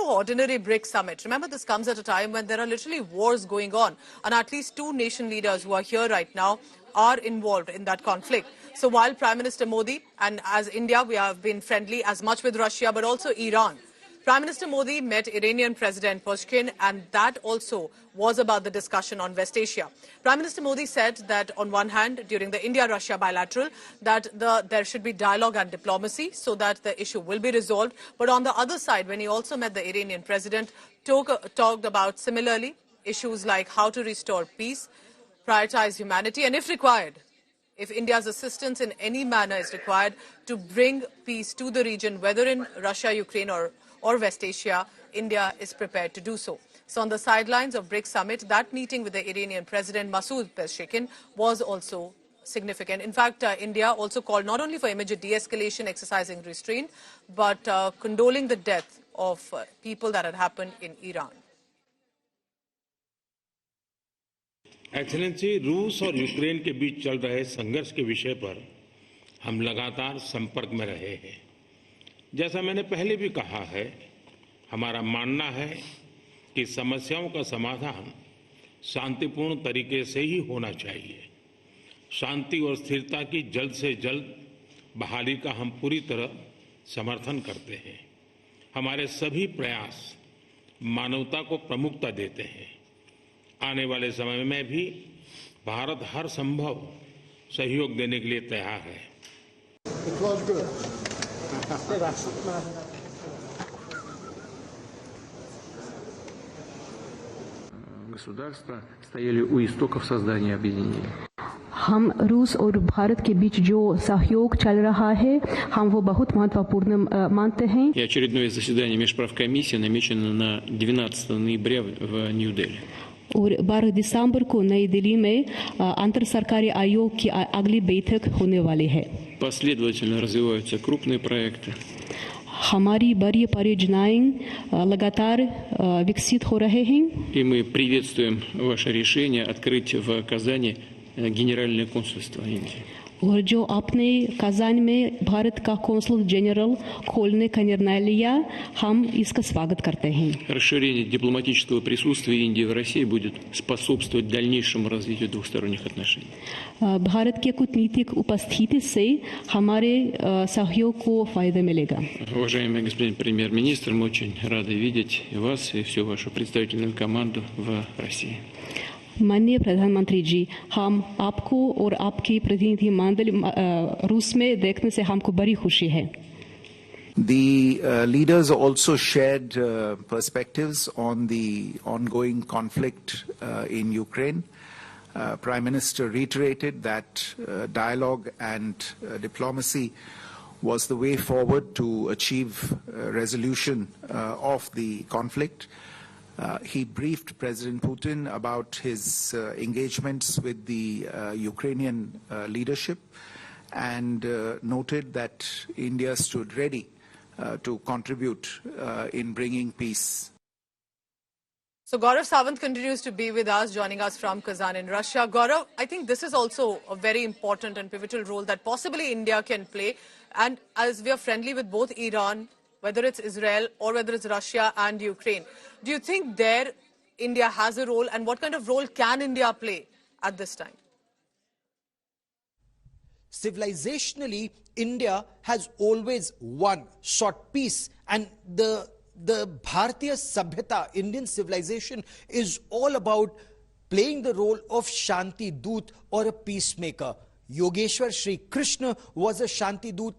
no ordinary BRICS summit. Remember, this comes at a time when there are literally wars going on, and at least 2 nation leaders who are here right now are involved in that conflict. So while Prime Minister Modi, and as India, we have been friendly as much with Russia, but also Iran. Prime Minister Modi met Iranian President Putin, and that also was about the discussion on West Asia. Prime Minister Modi said that on one hand, during the India-Russia bilateral, that there should be dialogue and diplomacy so that the issue will be resolved. But on the other side, when he also met the Iranian president, talked about similarly issues like how to restore peace, prioritize humanity, and if required, if India's assistance in any manner is required to bring peace to the region, whether in Russia, Ukraine or West Asia, India is prepared to do so. So on the sidelines of BRICS summit, that meeting with the Iranian President Masoud Pezeshkian was also significant. In fact, India also called not only for immediate de-escalation, exercising restraint, but condoling the death of people that had happened in Iran. Excellency, रूस और Ukraine के बीच चल रहे संघर्ष के विषय पर हम लगातार संपर्क में रहे हैं। जैसा मैंने पहले भी कहा है, हमारा मानना है कि समस्याओं का समाधान शांतिपूर्ण तरीके से ही होना चाहिए। शांति और स्थिरता की जल्द से जल्द बहाली का हम पूरी तरह समर्थन करते हैं। हमारे सभी प्रयास मानवता को प्रमुखता देते हैं। आने वाले समय में भी भारत हर संभव सहयोग देने के लिए तैयार है। Государства стояли у истоков создания объединения. हम रूस और भारत के बीच जो सहयोग चल रहा है, हम वो बहुत महत्वपूर्ण मानते हैं। И очередное заседание межправкомиссии намечено на 12 ноября в Нью-Дели. और 12 दिसंबर को नई दिल्ली में अंतर सरकारी आयोग की अगली बैठक होने वाली है। Последовательно развиваются крупные проекты. हमारी बड़ी परियोजनाएं लगातार विकसित हो रहे हैं। И мы приветствуем ваше решение открыть в Казани Генеральное консульство Индии. और जो आपने कजान में भारत का कौंसल जनरल खोलने का निर्णय लिया, हम इसका स्वागत करते हैं। Расширение дипломатического присутствия Индии в России будет способствовать дальнейшему развитию двусторонних отношений. भारत के कूटनीतिक उपस्थिति से हमारे सहयोग को फायदा मिलेगा। Уважаемый господин премьер-министр, мы очень рады видеть вас и всю вашу представительную команду в России. माननीय प्रधानमंत्री जी, हम आपको और आपकी प्रतिनिधि मंडल रूस में देखने से हमको बड़ी खुशी है। The leaders also shared perspectives on the ongoing conflict in Ukraine. Prime Minister reiterated that dialogue and diplomacy was the way forward to achieve resolution of the conflict. He briefed President Putin about his engagements with the Ukrainian leadership and noted that India stood ready to contribute in bringing peace. So Gaurav Sawant continues to be with us, joining us from Kazan in Russia. Gaurav, I think this is also a very important and pivotal role that possibly India can play. And as we are friendly with both Iran, whether it's Israel or whether it's Russia and Ukraine, do you think there India has a role, and what kind of role can India play at this time? Civilizationally, India has always sought peace, and the Bharatiya Sabhyata, Indian civilization, is all about playing the role of Shanti Doot or a peacemaker. Yogeshwar Shri Krishna was a Shanti Doot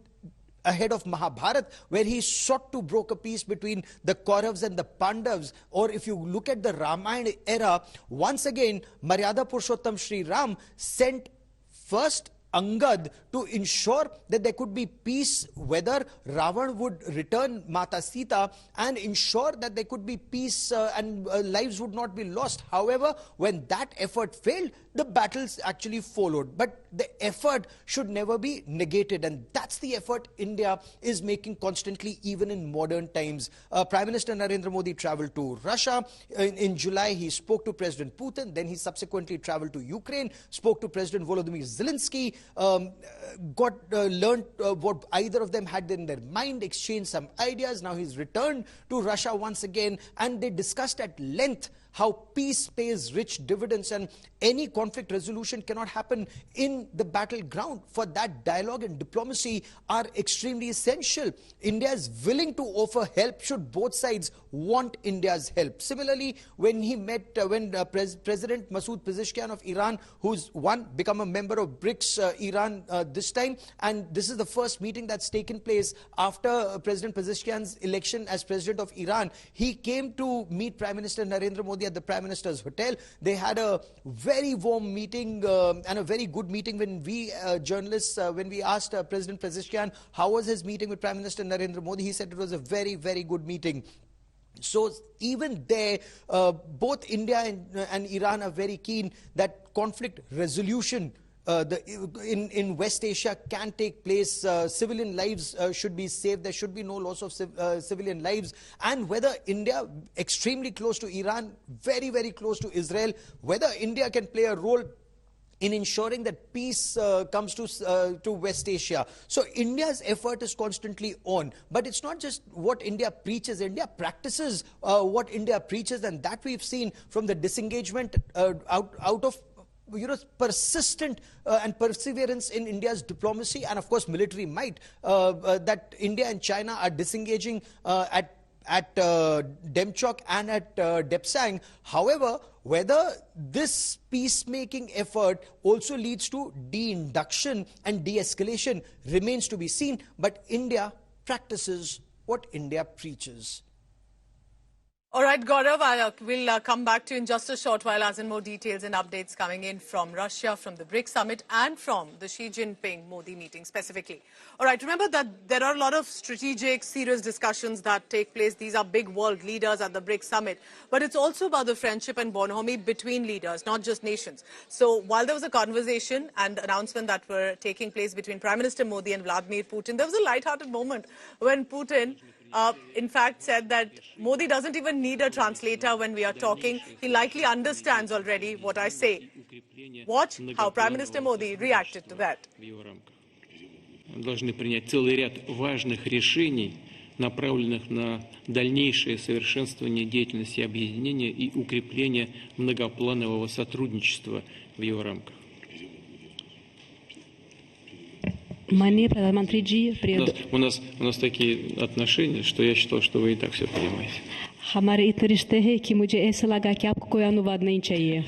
ahead of Mahabharata, where he sought to broker peace between the Kauravas and the Pandavas. Or if you look at the Ramayana era, once again, Maryada Purushottam Shri Ram sent first Angad to ensure that there could be peace, whether Ravan would return Mata Sita, and ensure that there could be peace and lives would not be lost. However, when that effort failed, the battles actually followed. But the effort should never be negated, and that's the effort India is making constantly, even in modern times. Prime Minister Narendra Modi traveled to Russia. In July, he spoke to President Putin. Then he subsequently traveled to Ukraine, spoke to President Volodymyr Zelensky. learned what either of them had in their mind, exchanged some ideas. Now he's returned to Russia once again, and they discussed at length how peace pays rich dividends and any conflict resolution cannot happen in the battleground. For that, dialogue and diplomacy are extremely essential. India is willing to offer help should both sides want India's help. Similarly, when he met, President Masoud Pezeshkian of Iran, who's become a member of BRICS, Iran this time, and this is the first meeting that's taken place after President Pezeshkian's election as President of Iran. He came to meet Prime Minister Narendra Modi at the Prime Minister's hotel. They had a very warm meeting and a very good meeting. When we journalists, when we asked President Pezeshkian how was his meeting with Prime Minister Narendra Modi, he said it was a very, very good meeting. So even there, both India and Iran are very keen that conflict resolution in West Asia can take place. Civilian lives should be saved. There should be no loss of civilian lives. And whether India, extremely close to Iran, very, very close to Israel, whether India can play a role in ensuring that peace comes to West Asia. So India's effort is constantly on. But it's not just what India preaches. India practices what India preaches, and that we've seen from the disengagement out of persistent and perseverance in India's diplomacy and, of course, military might, that India and China are disengaging at Demchok and at Depsang. However, whether this peacemaking effort also leads to de-induction and de-escalation remains to be seen. But India practices what India preaches. All right, Gaurav, we'll come back to you in just a short while as in more details and updates coming in from Russia, from the BRICS summit and from the Xi Jinping-Modi meeting specifically. All right, remember that there are a lot of strategic, serious discussions that take place. These are big world leaders at the BRICS summit. But it's also about the friendship and bonhomie between leaders, not just nations. So while there was a conversation and announcement that were taking place between Prime Minister Modi and Vladimir Putin, there was a light-hearted moment when Putin in fact said that Modi doesn't even need a translator when we are talking. He likely understands already what I say. Watch how Prime Minister Modi reacted to that. Должны принять целый ряд важных решений, направленных на дальнейшее совершенствование деятельности объединения и укрепление многопланового сотрудничества в его рамках. У нас такие отношения, что я считал, что вы и так все понимаете. हमारे इतने रिश्ते हैं कि मुझे ऐसा लगा कि आपको कोई अनुवाद नहीं चाहिए.